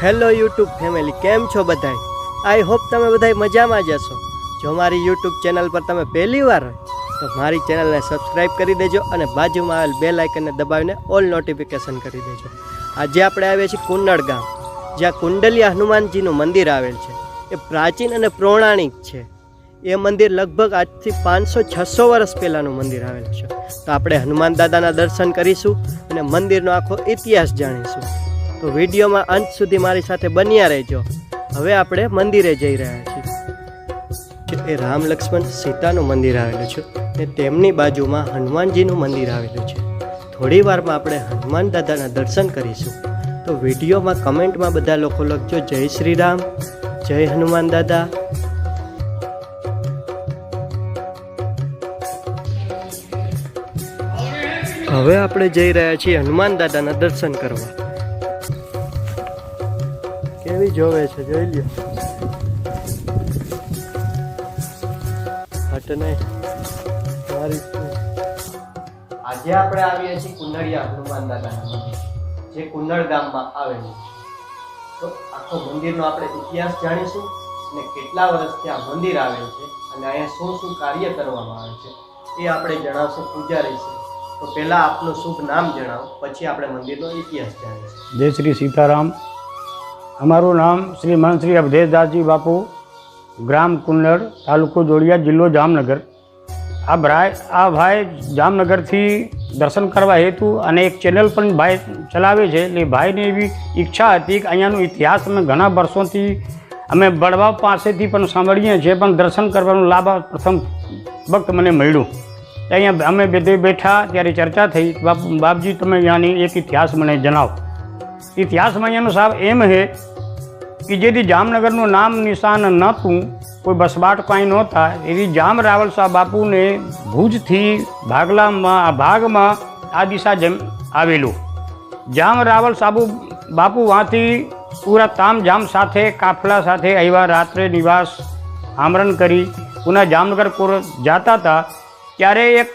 Hello YouTube family, કેમ છો બધાય? આઈ હોપ તમે બધાય મજામાં જ હશો. જો મારી યુટ્યુબ ચેનલ પર તમે પહેલી વાર હોય તો મારી ચેનલને સબસ્ક્રાઈબ કરી દેજો અને બાજુમાં આવેલ બેલ આઇકનને દબાવીને ઓલ નોટિફિકેશન કરી દેજો. આજે આપણે આવ્યા છીએ કુન્નડ ગામ, જ્યાં કુંડલિયા હનુમાનજીનું મંદિર આવેલ છે. એ પ્રાચીન અને પૌરાણિક છે. એ મંદિર લગભગ આજથી 500-600 વર્ષ પહેલાંનું મંદિર આવેલું છે. તો આપણે હનુમાન દાદાના દર્શન કરીશું અને મંદિરનો આખો ઇતિહાસ જાણીશું. તો વિડીયોમાં અંત સુધી મારી સાથે બન્યા રહેજો. હવે આપણે મંદિરે જઈ રહ્યા છીએ. એ રામ લક્ષ્મણ સીતાનું મંદિર આવેલું છે ને તેમની બાજુમાં હનુમાનજીનું મંદિર આવેલું છે. થોડી વારમાં આપણે હનુમાન દાદાના દર્શન કરીશું. તો વિડીયોમાં કમેન્ટમાં બધા લોકો લખજો જય શ્રી રામ, જય હનુમાન દાદા. હવે આપણે જઈ રહ્યા છીએ હનુમાન દાદાના દર્શન કરવા. કેવી જોવે છે જોઈ લ્યો. આજે આપણે આવીએ છીએ કુંડળિયા હનુમાન દાદાના મંદિર, જે કુન્નડ ગામમાં આવેલું છે. તો આખો મંદિરનો આપણે ઇતિહાસ જાણીશું અને કેટલા વર્ષથી આ મંદિર આવેલ છે અને અહીંયા શું શું કાર્ય કરવામાં આવે છે એ આપણે જણાવશું પૂજારી છે. તો પહેલાં આપનું શુભ નામ જણાવો, પછી આપણે મંદિરનો ઇતિહાસ જાણીશું. જય શ્રી સીતારામ. અમારું નામ શ્રીમાન શ્રી અવધેશદાસજી બાપુ, ગ્રામ કુન્નડ, તાલુકો જોડિયા, જિલ્લો જામનગર. આ ભાઈ જામનગરથી દર્શન કરવા હેતુ અને એક ચેનલ પણ ભાઈ ચલાવે છે. એટલે ભાઈની એવી ઈચ્છા હતી કે અહીંયાનો ઇતિહાસ અમે ઘણા વર્ષોથી અમે બળવા પાસેથી પણ સાંભળીએ છીએ, પણ દર્શન કરવાનો લાભ પ્રથમ વખત મને મળ્યું. અહીંયા અમે બધે બેઠા ત્યારે ચર્ચા થઈ, બાપજી તમે અહીંયાની એક ઇતિહાસ મને જણાવો. ઇતિહાસમાં અહીંયાનો સાહેબ એમ છે કે જેથી જામનગરનું નામ નિશાન નહોતું, કોઈ બસબાટ કાંઈ નહોતા, એવી જામ રાવલ શાહ બાપુને ભુજથી ભાગમાં આ દિશા આવેલું. જામ રાવલ સાબુ બાપુ વાંથી પૂરા તામઝામ સાથે કાફલા સાથે આવ્યા. રાત્રે નિવાસ આમરણ કરી પુનઃ જામનગર કોર જતા હતા ત્યારે એક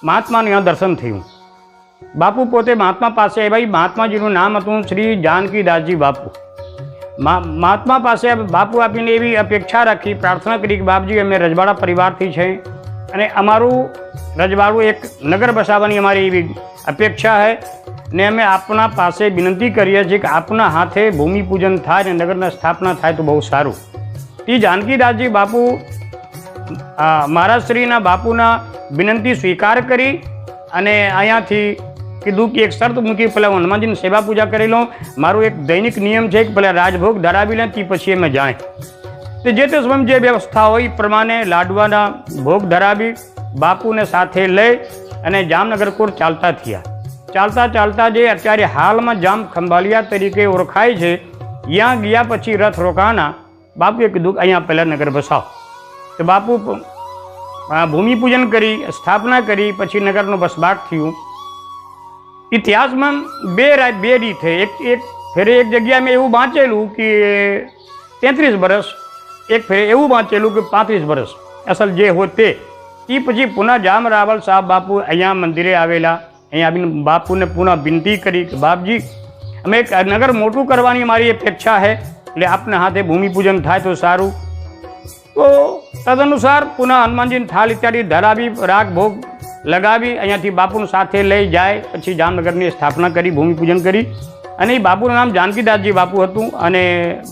મહાત્માને ત્યાં દર્શન થયું. બાપુ પોતે મહાત્મા પાસે આવ્યા. મહાત્માજીનું નામ હતું શ્રી જાનકીદાસજી બાપુ. મહાત્મા પાસે બાપુ આપીને એવી અપેક્ષા રાખી, પ્રાર્થના કરી કે બાપજી અમે રજવાડા પરિવારથી છે અને અમારું રજવાડું એક નગર બસાવવાની અમારી એવી અપેક્ષા છે ને અમે આપના પાસે વિનંતી કરીએ છીએ કે આપના હાથે ભૂમિપૂજન થાય અને નગરના સ્થાપના થાય તો બહુ સારું. તે જાનકીદાસજી બાપુ મહારાજશ્રીના બાપુના વિનંતી સ્વીકાર કરી અને અહીંયાથી કીધું કે એક શરત મૂકી, પહેલાં હું હનુમાનજીની સેવા પૂજા કરી લઉં. મારું એક દૈનિક નિયમ છે કે પહેલાં રાજભોગ ધરાવી લે તે પછી અમે જાય. તે જે તે સમય જે વ્યવસ્થા હોય એ પ્રમાણે લાડવાના ભોગ ધરાવી બાપુને સાથે લઈ અને જામનગર કોર ચાલતા થયા. ચાલતા જે અત્યારે હાલમાં જામ ખંભાલિયા તરીકે ઓળખાય છે, ત્યાં ગયા પછી રથ રોકાણા. બાપુએ કીધું કે અહીંયા પહેલાં નગર બસાવો. તો બાપુ ભૂમિપૂજન કરી સ્થાપના કરી પછી નગરનો બસબાટ થયું. ઇતિહાસમાં બે રીત છે. એક ફેરે એક જગ્યાએ મેં એવું વાંચેલું કે 33 વર્ષ, એક ફેરે એવું વાંચેલું કે 35 વર્ષ અસલ જે હોય તે. પછી પુનઃ જામ રાવલ સાહેબ બાપુ અહીંયા મંદિરે આવેલા. અહીંયા આવીને બાપુને પુનઃ વિનંતી કરી કે બાપજી અમે એક નગર મોટું કરવાની મારી અપેક્ષા છે, એટલે આપના હાથે ભૂમિપૂજન થાય તો સારું. તો તદનુસાર પુનઃ હનુમાનજીની થાળ ઇત્યાદિ ધરાવી રાગ ભોગ લગાવી અહીંયાથી બાપુને સાથે લઈ જાય. પછી જામનગરની સ્થાપના કરી, ભૂમિપૂજન કરી અને એ બાપુનું નામ જાનકીદાસજી બાપુ હતું અને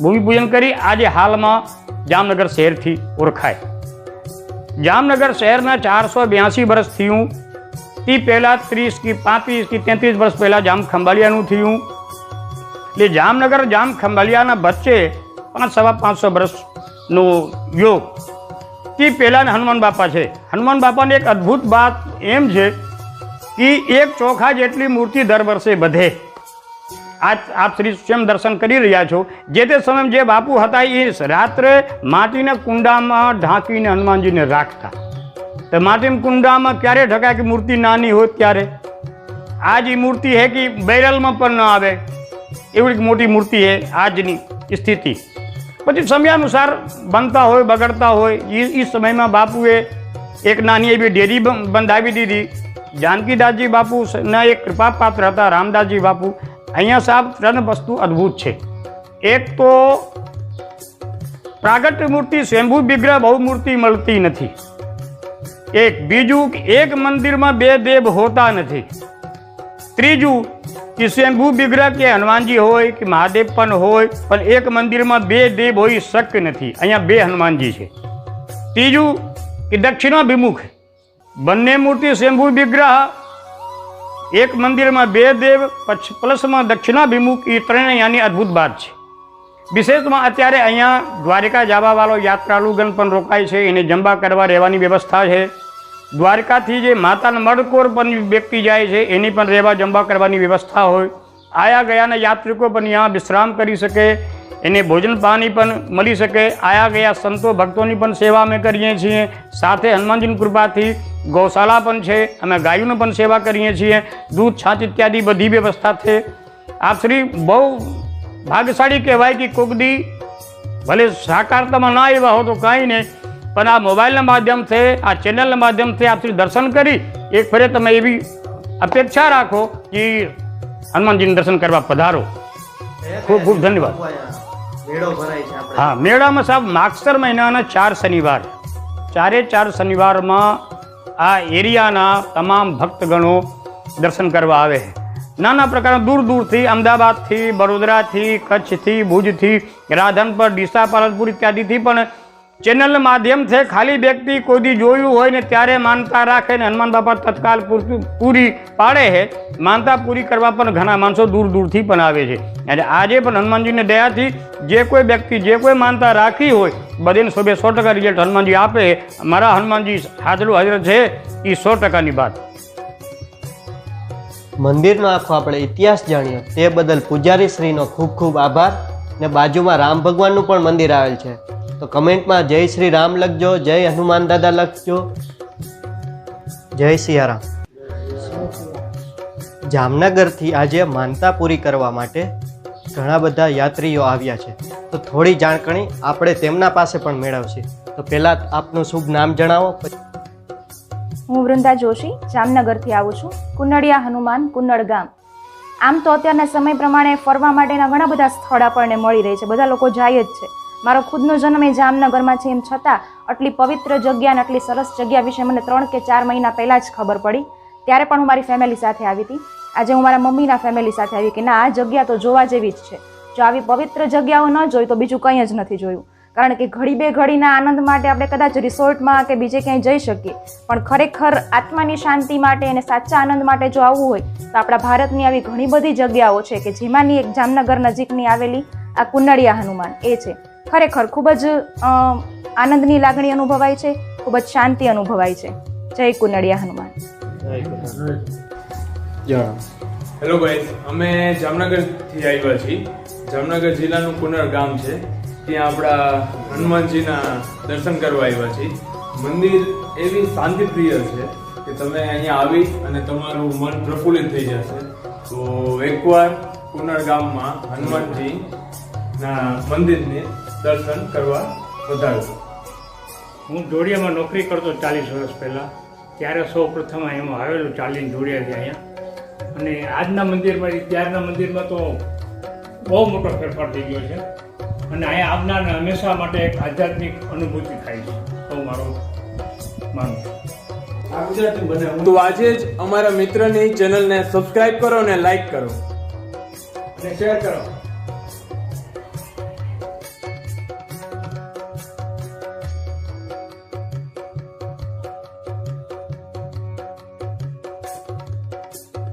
ભૂમિપૂજન કરી આજે હાલમાં જામનગર શહેરથી ઓળખાય. જામનગર શહેરના 482 વર્ષ થયું. તે પહેલાં 30 કે 35 કે 33 વર્ષ પહેલાં જામ ખંભાલિયાનું થયું. એટલે જામનગર જામ ખંભાલિયાના વચ્ચે 500 વર્ષનો યોગ. તે પહેલાંના હનુમાન બાપા છે. હનુમાન બાપાની એક અદ્ભુત વાત એમ છે કે એક ચોખા જેટલી મૂર્તિ દર વર્ષે વધે. આપ શ્રી સ્વયં દર્શન કરી રહ્યા છો. જે તે સમયે જે બાપુ હતા એ રાત્રે માટીના કુંડામાં ઢાંકીને હનુમાનજીને રાખતા. તો માટીના કુંડામાં ક્યારે ઢકાય કે મૂર્તિ નાની હોય ત્યારે. આજ એ મૂર્તિ છે કે બેરલમાં પણ ન આવે એવી એક મોટી મૂર્તિ છે આજની સ્થિતિ. પછી સમયાનુસાર બનતા હોય બગડતા હોય એ સમયમાં બાપુએ એક નાની એવી ડેરી બંધાવી દીધી. જાનકીદાસજી બાપુના એક કૃપાપાત્ર હતા રામદાસજી બાપુ. અહીંયા સાહેબ ત્રણ વસ્તુ અદ્ભુત છે. એક તો પ્રાગટ્ય મૂર્તિ સ્વયંભૂ વિગ્રહ બહુ મૂર્તિ મળતી નથી. એક બીજું કે એક મંદિરમાં બે દેવ હોતા નથી. ત્રીજું કે સ્વયંભૂ વિગ્રહ કે હનુમાનજી હોય કે મહાદેવ પણ હોય, પણ એક મંદિરમાં બે દેવ હોઈ શક્ય નથી. અહીંયા બે હનુમાનજી છે. ત્રીજું કે દક્ષિણાભિમુખ બંને મૂર્તિ સ્વયંભૂ વિગ્રહ એક મંદિરમાં બે દેવ પ્લસમાં દક્ષિણાભિમુખ એ ત્રણેય અહીંયાની અદ્ભુત વાત છે. વિશેષમાં અત્યારે અહીંયા દ્વારિકા જવાવાળો યાત્રાળુગણ પણ રોકાય છે, એને જમવા કરવા રહેવાની વ્યવસ્થા છે. દ્વારકાથી જે માતાના મડકોર પણ વ્યક્તિ જાય છે એની પણ રહેવા જમવા કરવાની વ્યવસ્થા હોય. આયા ગયાના યાત્રિકો પણ અહીંયા વિશ્રામ કરી શકે, એને ભોજન પાણી પણ મળી શકે. આયા ગયા સંતો ભક્તોની પણ સેવા અમે કરીએ છીએ. સાથે હનુમાનજીની કૃપાથી ગૌશાળા પણ છે, અમે ગાયોની પણ સેવા કરીએ છીએ. દૂધ છાશ ઇત્યાદિ બધી વ્યવસ્થા છે. આપ શ્રી બહુ ભાગ્યશાળી કહેવાય કે કોક દી ભલે સાકારતામાં ના આવ્યા હો તો કાંઈ નહીં, પણ આ મોબાઈલના માધ્યમથી આ ચેનલના માધ્યમથી આપ શ્રી દર્શન કરી એક ફરે તમે એવી અપેક્ષા રાખો કે હનુમાનજીનું દર્શન કરવા પધારો. ખૂબ ખૂબ ધન્યવાદ. હા, મેળામાં સાહેબ માગસર મહિનાના 4 શનિવાર, 4 શનિવારમાં આ એરિયાના તમામ ભક્તગણો દર્શન કરવા આવે છે. નાના પ્રકારના દૂર દૂરથી, અમદાવાદથી, બરોદરાથી, કચ્છથી, ભુજથી, રાધનપુર, ડીસા, પાલનપુર ઇત્યાદિથી પણ ચેનલના માધ્યમથી ખાલી વ્યક્તિ કોઈ દી જોયું હોય ને ત્યારે માનતા રાખે ને હનુમાન બાપા તત્કાલ પૂરી પાડે છે. માનતા પૂરી કરવા પણ ઘણા માણસો દૂર દૂરથી પણ આવે છે. અને આજે પણ હનુમાનજીની દયાથી જે કોઈ વ્યક્તિ જે કોઈ માનતા રાખી હોય બધીને 100% રિઝલ્ટ હનુમાનજી આપે. મારા હનુમાનજી હાજર છે એ 100%ની વાત. મંદિરનો આખો આપણે ઇતિહાસ જાણ્યો તે બદલ પૂજારી શ્રીનો ખૂબ ખૂબ આભાર. ને બાજુમાં રામ ભગવાનનું પણ મંદિર આવેલ છે, તો કમેન્ટમાં જય શ્રી રામ લખજો, જય હનુમાન દાદા લખજો. જય સિયારામ. જામનગરથી આજે માનતા પૂરી કરવા માટે ઘણા બધા યાત્રીઓ આવ્યા છે, તો થોડી જાણકારી આપણે તેમના પાસે પણ મેળવશે. તો પહેલાં આપનું શુભ નામ જણાવો. હું વૃંદા જોશી જામનગરથી આવું છું. કુનડિયા હનુમાન કુન્નડ ગામ. આમ તો અત્યારના સમય પ્રમાણે ફરવા માટેના ઘણા બધા સ્થળ આપણને મળી રહે છે, બધા લોકો જાય જ છે. મારો ખુદનો જન્મ એ જામનગરમાં છે, એમ છતાં આટલી પવિત્ર જગ્યા અને આટલી સરસ જગ્યા વિશે મને 3 કે 4 મહિના પહેલાં જ ખબર પડી. ત્યારે પણ હું મારી ફેમિલી સાથે આવી હતી. આજે હું મારા મમ્મીના ફેમિલી સાથે આવી કે ના, આ જગ્યા તો જોવા જેવી જ છે. જો આવી પવિત્ર જગ્યાઓ ન જોઈ તો બીજું કંઈ જ નથી જોયું. કારણ કે ઘડી બે ઘડીના આનંદ માટે આપણે કદાચ રિસોર્ટમાં કે બીજે ક્યાંય જઈ શકીએ, પણ ખરેખર આત્માની શાંતિ માટે અને સાચા આનંદ માટે જો આવવું હોય તો આપણા ભારતની આવી ઘણી બધી જગ્યાઓ છે કે જેમાંની એક જામનગર નજીકની આવેલી આ કુનડિયા હનુમાન એ છે. ખરેખર ખૂબ જ આનંદની લાગણી અનુભવાય છે, ખૂબ જ શાંતિ અનુભવાય છે. જય કુનડિયા હનુમાન. હેલો ગાઈઝ, અમે જામનગરથી આવ્યા છીએ. જામનગર જિલ્લાનું કુન્નડ ગામ છે, ત્યાં આપણા હનુમાનજીના દર્શન કરવા આવ્યા છીએ. મંદિર એવી શાંતિપ્રિય છે કે તમે અહીંયા આવી અને તમારું મન પ્રફુલ્લિત થઈ જશે. તો એકવાર કુન્નડ ગામમાં હનુમાનજીના મંદિરને દર્શન કરવા વધારજો. હું જોડિયામાં નોકરી કરતો 40 વર્ષ પહેલાં, ત્યારે સૌ પ્રથમ હું આવેલો ચાલીને જોડિયાથી અહીંયા. અને આજના મંદિરમાં ત્યારના મંદિરમાં તો બહુ મોટો ફેરફાર થઈ ગયો છે. અને અહીંયા આવનારને હંમેશા માટે એક આધ્યાત્મિક અનુભૂતિ થાય છે, તો મારો માનવું. તો આજે જ અમારા મિત્રની ચેનલને સબસ્ક્રાઇબ કરો અને લાઈક કરો અને શેર કરો.